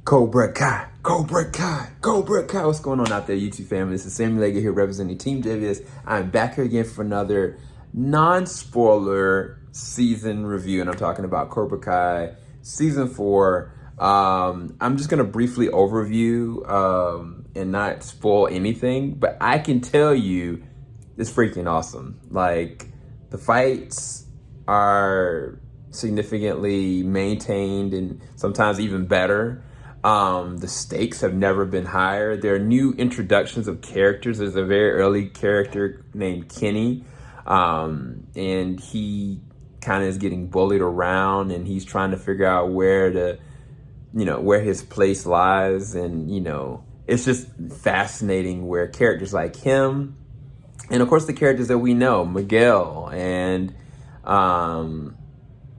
Cobra Kai, Cobra Kai, Cobra Kai. What's going on out there, YouTube family? This is Sammy Leggett here representing Team JVS. I'm back here again for another non-spoiler season review, and I'm talking about Cobra Kai Season 4. I'm just going to briefly overview and not spoil anything, but I can tell you it's freaking awesome. Like, the fights are significantly maintained and sometimes even better. The stakes have never been higher. There are new introductions of characters. There's a very early character named Kenny, and he kind of is getting bullied around, and he's trying to figure out where his place lies. And, it's just fascinating where characters like him, and of course the characters that we know, Miguel and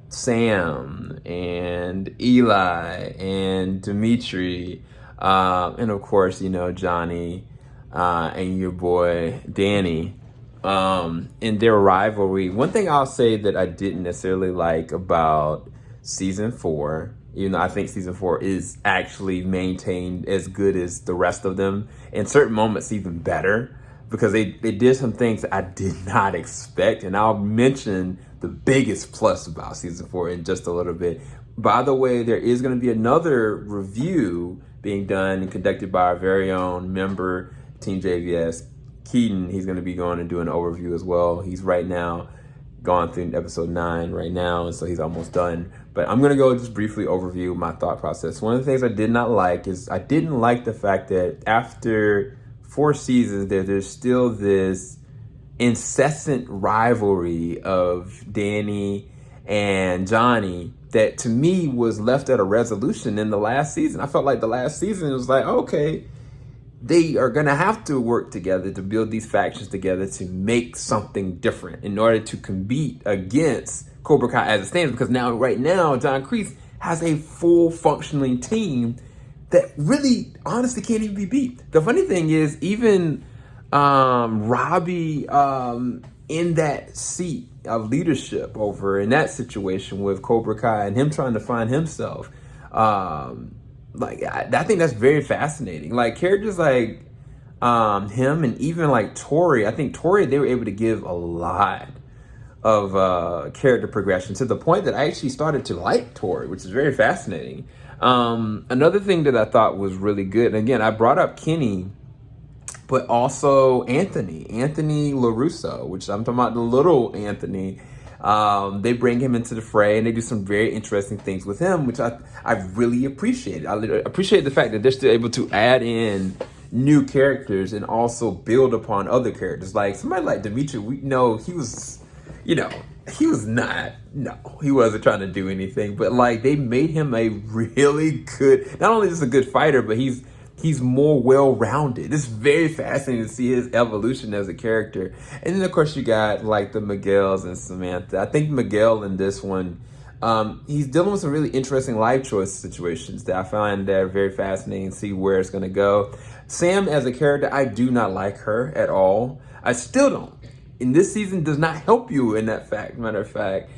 Sam and Eli and Dimitri, and of course, Johnny and your boy Danny, in their rivalry. One thing I'll say that I didn't necessarily like about Season 4, even though I think Season 4 is actually maintained as good as the rest of them, in certain moments even better, because they did some things that I did not expect, and I'll mention the biggest plus about Season 4 in just a little bit. By the way, there is going to be another review being done and conducted by our very own member, Team JVS, Keaton. He's going to be going and doing an overview as well. He's right now gone through episode 9 right now, and so he's almost done. But I'm going to go just briefly overview my thought process. One of the things I did not like is I didn't like the fact that after 4 seasons, there's still this incessant rivalry of Danny and Johnny that to me was left at a resolution in the last season. I felt like the last season was like, okay, they are going to have to work together to build these factions together to make something different in order to compete against Cobra Kai as it stands. Because right now, John Kreese has a full functioning team that really, honestly, can't even be beat. The funny thing is, even Robbie in that seat of leadership over in that situation with Cobra Kai and him trying to find himself, I think that's very fascinating. Like, characters like him and even like Tori, I think Tori, they were able to give a lot of character progression to the point that I actually started to like Tori, which is very fascinating. Another thing that I thought was really good, and again, I brought up Kenny, but also Anthony LaRusso, which I'm talking about the little Anthony. They bring him into the fray, and they do some very interesting things with him, which I really appreciate. I appreciate the fact that they're still able to add in new characters and also build upon other characters. Like somebody like Dimitri, he wasn't trying to do anything, but like they made him a really good, not only just a good fighter, but he's more well-rounded. It's very fascinating to see his evolution as a character. And then of course you got like the Miguels and Samantha. I think Miguel in this one, he's dealing with some really interesting life choice situations that I find that are very fascinating to see where it's going to go. Sam as a character, I do not like her at all. I still don't. And this season does not help you in that fact, matter of fact.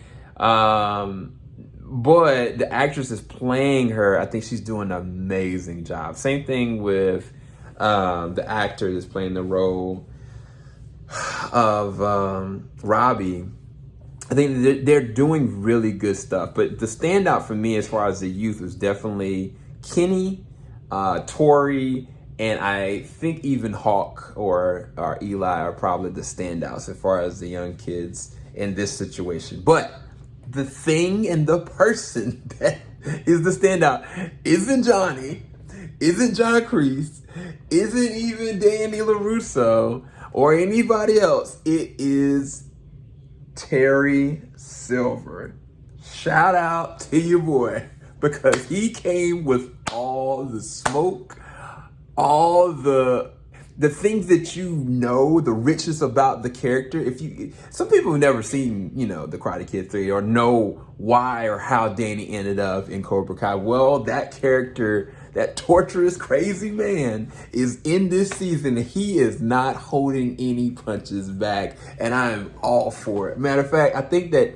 But the actress is playing her. I think she's doing an amazing job. Same thing with the actor that's playing the role of Robbie. I think they're doing really good stuff. But the standout for me as far as the youth was definitely Kenny, Tori, and I think even Hawk or Eli are probably the standouts as far as the young kids in this situation. But the thing and the person that is the standout isn't Johnny, isn't John Kreese, isn't even Danny LaRusso or anybody else. It is Terry Silver. Shout out to your boy, because he came with all the smoke, all the things that the richness about the character. Some people have never seen, the Karate Kid 3 or know why or how Danny ended up in Cobra Kai. Well, that character, that torturous, crazy man is in this season. He is not holding any punches back, and I am all for it. Matter of fact, I think that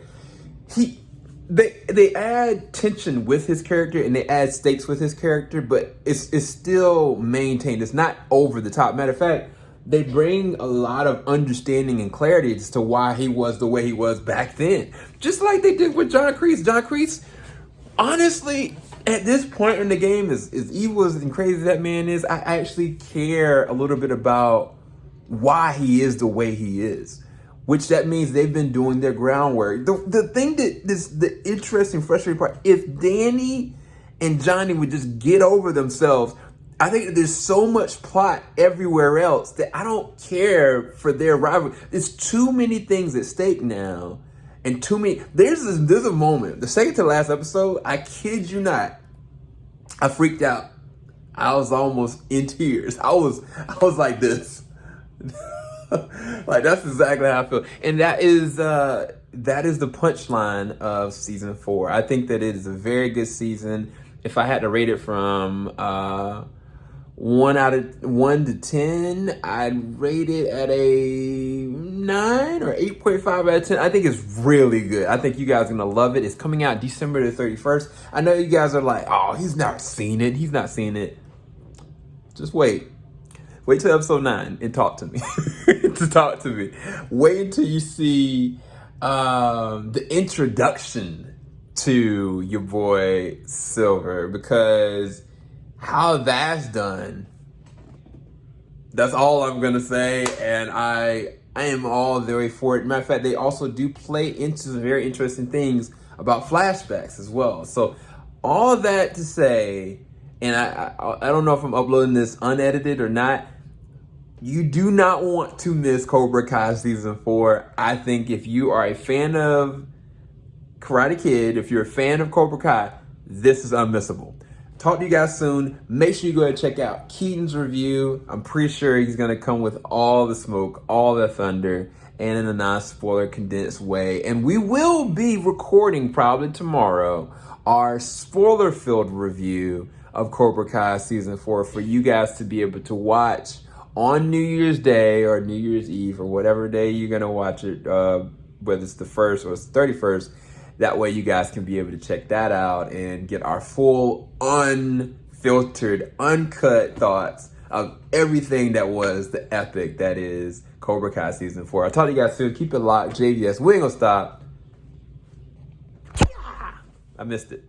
they add tension with his character and they add stakes with his character, but it's still maintained. It's not over the top. Matter of fact, they bring a lot of understanding and clarity as to why he was the way he was back then. Just like they did with John Kreese. John Kreese, honestly, at this point in the game, as evil and crazy that man is, I actually care a little bit about why he is the way he is. Which that means they've been doing their groundwork. The thing that the interesting, frustrating part, if Danny and Johnny would just get over themselves, I think that there's so much plot everywhere else that I don't care for their rivalry. There's too many things at stake now, and too many. There's a moment, the second to last episode. I kid you not, I freaked out. I was almost in tears. I was like this. Like, that's exactly how I feel, and that is the punchline of season 4. I think that it is a very good season. If I had to rate it from 1 to 10, I'd rate it at a 9 or 8.5 out of 10. I think it's really good. I think you guys are gonna love it. It's coming out December the 31st. I know you guys are like, oh, he's not seen it. He's not seen it. Just wait. Wait till episode 9 and talk to me. Talk to me. Wait until you see the introduction to your boy Silver, because how that's done, that's all I'm gonna say, and I am all the way for it. Matter of fact, they also do play into some very interesting things about flashbacks as well. So all that to say, and I don't know if I'm uploading this unedited or not, you do not want to miss Cobra Kai season 4. I think if you are a fan of Karate Kid, if you're a fan of Cobra Kai, this is unmissable. Talk to you guys soon. Make sure you go ahead and check out Keaton's review. I'm pretty sure he's going to come with all the smoke, all the thunder, and in a non-spoiler condensed way. And we will be recording probably tomorrow our spoiler-filled review of Cobra Kai season 4 for you guys to be able to watch on New Year's Day or New Year's Eve or whatever day you're going to watch it, whether it's the 1st or it's the 31st. That way you guys can be able to check that out and get our full, unfiltered, uncut thoughts of everything that was the epic that is Cobra Kai season 4. I'll talk to you guys soon. Keep it locked. JVS. We ain't gonna stop. I missed it.